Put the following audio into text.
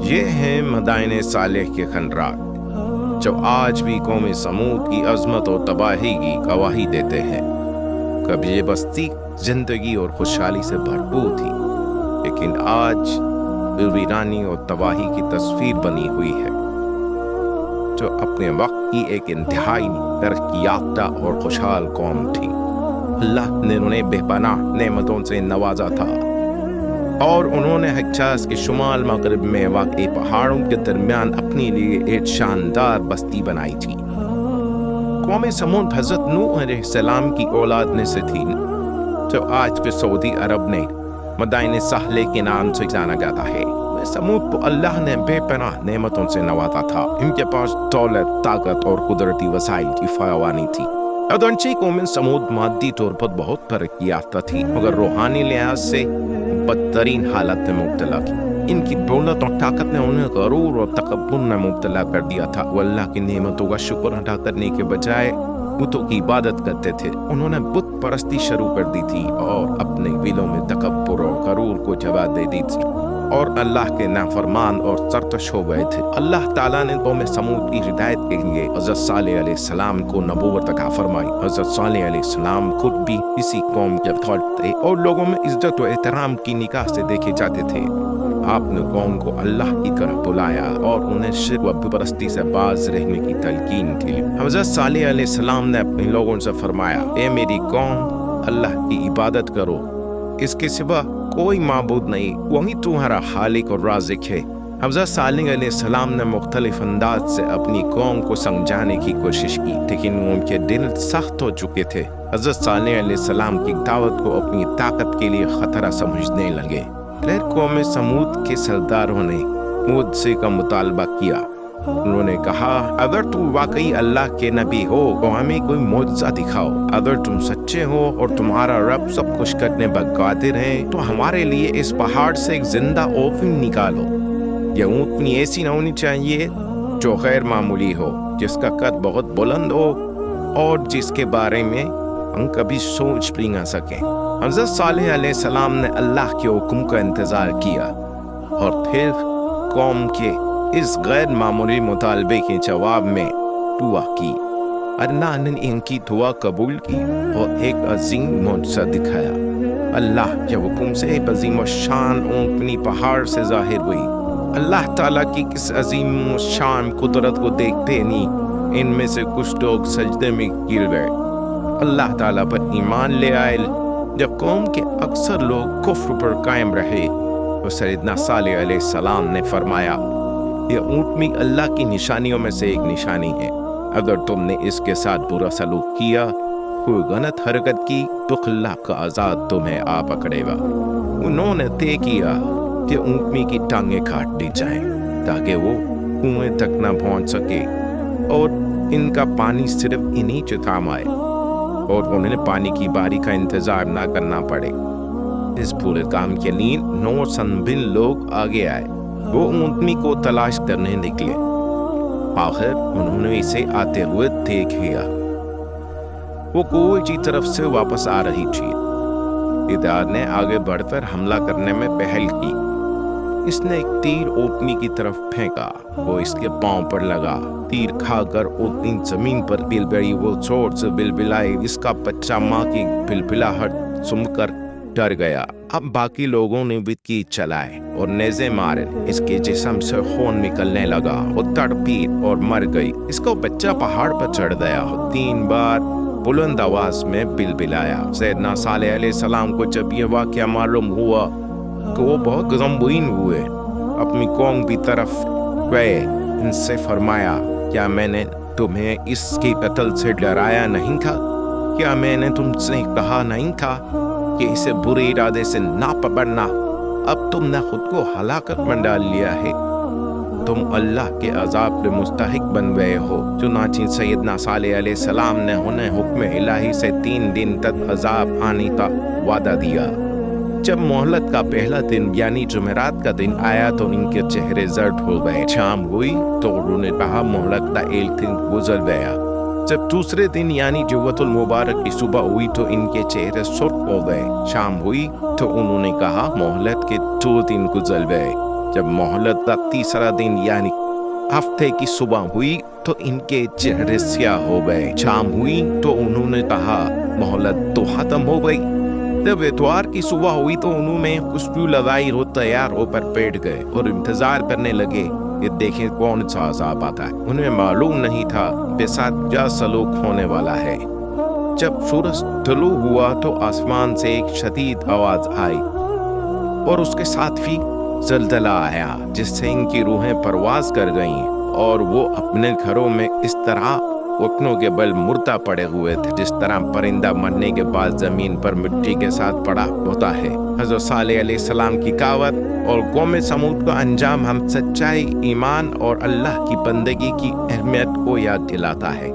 یہ ہیں مدائن صالح کے خنڈرات جو آج بھی قوم سمود کی عظمت اور تباہی کی گواہی دیتے ہیں۔ کبھی یہ بستی زندگی اور خوشحالی سے بھرپور تھی، لیکن آج ویرانی اور تباہی کی تصویر بنی ہوئی ہے، جو اپنے وقت کی ایک انتہائی ترقی یافتہ اور خوشحال قوم تھی۔ اللہ نے انہیں بے پناہ نعمتوں سے نوازا تھا اور انہوں نے حجاز کے شمال مغرب میں واقع پہاڑوں کے درمیان اپنے لیے ایک شاندار بستی بنائی تھی۔ قوم سمود حضرت نوح علیہ السلام کی اولاد میں سے تھی، جو آج کے سعودی عرب نے مدائن صالح کے نام سے جانا جاتا ہے۔ سمود کو اللہ نے بے پناہ نعمتوں سے نوازا تھا۔ ان کے پاس دولت، طاقت اور قدرتی وسائل کی فراوانی تھی۔ اگرچہ قوم سمود مادی طور پر بہت ترقی یافتہ تھی، مگر روحانی لحاظ سے بدترین حالت میں مبتلا تھی۔ ان کی دولت اور طاقت نے انہیں غرور اور تکبر میں مبتلا کر دیا تھا۔ وہ اللہ کی نعمتوں کا شکر ادا کرنے کے بجائے بتوں کی عبادت کرتے تھے۔ انہوں نے بت پرستی شروع کر دی تھی اور اپنے دلوں میں تکبر اور غرور کو جگہ دے دی تھی، اور اللہ کے نافرمان اور سرکش ہو گئے تھے۔ اللہ تعالیٰ نے قوم سمود کی ہدایت کے لیے حضرت صالح علیہ السلام کو نبوت عطا فرمائی۔ حضرت صالح علیہ السلام خود بھی اسی قوم کے فرد تھے اور لوگوں میں عزت و احترام کی نگاہ سے دیکھے جاتے تھے۔ آپ نے قوم کو اللہ کی طرف بلایا اور انہیں شرک و بت پرستی سے باز رہنے کی تلقین کی۔ حضرت صالح علیہ السلام نے اپنے لوگوں سے فرمایا، اے میری قوم، اللہ کی عبادت کرو، اس کے سوا کوئی معبود نہیں، وہی تمہارا خالق اور رازق ہے۔ حضرت صالح علیہ السلام نے مختلف انداز سے اپنی قوم کو سمجھانے کی کوشش کی، لیکن ان کے دل سخت ہو چکے تھے۔ حضرت صالح علیہ السلام کی دعوت کو اپنی طاقت کے لیے خطرہ سمجھنے لگے۔ پھر قوم سمود کے سرداروں نے مجھ سے کا مطالبہ کیا۔ انہوں نے کہا، اگر تم واقعی اللہ کے نبی ہو تو ہمیں کوئی معجزہ دکھاؤ۔ اگر تم سچے ہو اور تمہارا رب سب کچھ کرنے پر قادر ہے تو ہمارے لیے اس پہاڑ سے ایک زندہ اونٹنی نکالو۔ یہ اونٹنی ایسی نہ ہونی چاہیے جو غیر معمولی ہو، جس کا قد بہت بلند ہو اور جس کے بارے میں ہم کبھی سوچ بھی نہ سکیں۔ حضرت صالح علیہ السلام نے اللہ کے حکم کا انتظار کیا اور پھر قوم کے اس غیر معمولی مطالبے کے جواب میں دعا کی۔ اللہ نے ان کی دعا قبول کی اور ایک عظیم معجزہ دکھایا۔ اللہ کے حکم سے ایک عظیم الشان اونٹنی پہاڑ سے ظاہر ہوئی۔ اللہ تعالیٰ کی اس عظیم الشان قدرت کو دیکھتے ہی ان میں سے کچھ لوگ سجدے میں گر گئے، اللہ تعالیٰ پر ایمان لے آئے۔ جب قوم کے اکثر لوگ کفر پر قائم رہے تو سیدنا صالح علیہ السلام نے فرمایا، یہ اونٹنی اللہ کی نشانیوں میں سے ایک نشانی ہے۔ اگر تم نے اس کے ساتھ برا سلوک کیا، کوئی غلط حرکت کی، تو اللہ کا عذاب تمہیں آ پکڑے گا۔ انہوں نے طے کیا کہ اونٹنی کی ٹانگیں کاٹ دی جائیں تاکہ وہ کنویں تک نہ پہنچ سکے اور ان کا پانی صرف انہی سے تھام آئے اور انہیں پانی کی باری کا انتظار نہ کرنا پڑے۔ اس پورے کام کے لیے 9 سنبل لوگ آگے آئے۔ وہ اونٹنی کو تلاش کرنے نکلے۔ آخر انہوں نے اسے آتے ہوئے دیکھ لیا۔ وہ کنویں کی طرف سے واپس آ رہی تھی۔ ادار نے آگے بڑھ کر حملہ کرنے میں پہل کی۔ اس نے ایک تیر اونٹنی کی طرف پھینکا، وہ اس کے پاؤں پر لگا۔ تیر کھا کر اونٹنی زمین پر بلبلی، وہ زور سے بلبلائی۔ اس کا بچہ ماں کی بلبلاہٹ سن کر ڈر گیا۔ اب باقی لوگوں نے بھی تیر چلائے اور نیزے مارے۔ اس کے جسم سے خون نکلنے لگا، وہ تڑپی اور مر گئی۔ اس کا بچہ پہاڑ پر چڑھ گیا، 3 بار بلند آواز میں بلبلایا۔ سیدنا صالح علیہ السلام کو جب یہ واقعہ معلوم ہوا کہ وہ بہت غمگین ہوئے، اپنی قوم کی طرف گئے، ان سے فرمایا، کیا میں نے تمہیں اس کے قتل سے ڈرایا نہیں تھا؟ کیا میں نے تم سے کہا نہیں تھا کہ اسے برے ارادے سے نہ پکڑنا؟ اب تم نے خود کو ہلاکت میں ڈال لیا ہے، تم اللہ کے عذاب کے مستحق بن گئے ہو۔ چنانچہ سیدنا صالح علیہ السلام نے انہیں حکم الہی سے 3 دن تک عذاب آنے کا وعدہ دیا۔ جب مہلت کا پہلا دن یعنی جمعرات کا دن آیا تو ان کے چہرے زرد ہو گئے۔ شام ہوئی تو انہوں نے کہا، مہلت کا 1 دن گزر گیا۔ جب دوسرے دن یعنی جمعۃ المبارک کی صبح ہوئی تو ان کے چہرے سرخ ہو گئے۔ شام ہوئی تو انہوں نے کہا، مہلت کے 2 دن گزر گئے۔ جب مہلت کا تیسرا دن یعنی ہفتے کی صبح ہوئی تو ان کے چہرے سیاہ ہو گئے۔ شام ہوئی تو انہوں نے کہا مہلت تو ختم ہو گئی۔ جب اتوار کی صبح ہوئی تو انہوں نے خوشبو لگائی اور تیار ہو کر بیٹھ گئے اور انتظار کرنے لگے کہ دیکھیں کون سا عذاب آتا ہے۔ انہیں معلوم نہیں تھا کہ ساتھ کیا سلوک ہونے والا ہے۔ جب سورج طلوع ہوا تو آسمان سے ایک شدید آواز آئی اور اس کے ساتھ بھی زلزلہ آیا جس سے ان کی روحیں پرواز کر گئیں اور وہ اپنے گھروں میں اس طرح گھٹنوں کے بل مردہ پڑے ہوئے تھے جس طرح پرندہ مرنے کے بعد زمین پر مٹی کے ساتھ پڑا ہوتا ہے۔ حضرت صالح علیہ السلام کی دعوت اور قوم سمود کا انجام ہم سچائی، ایمان اور اللہ کی بندگی کی اہمیت کو یاد دلاتا ہے۔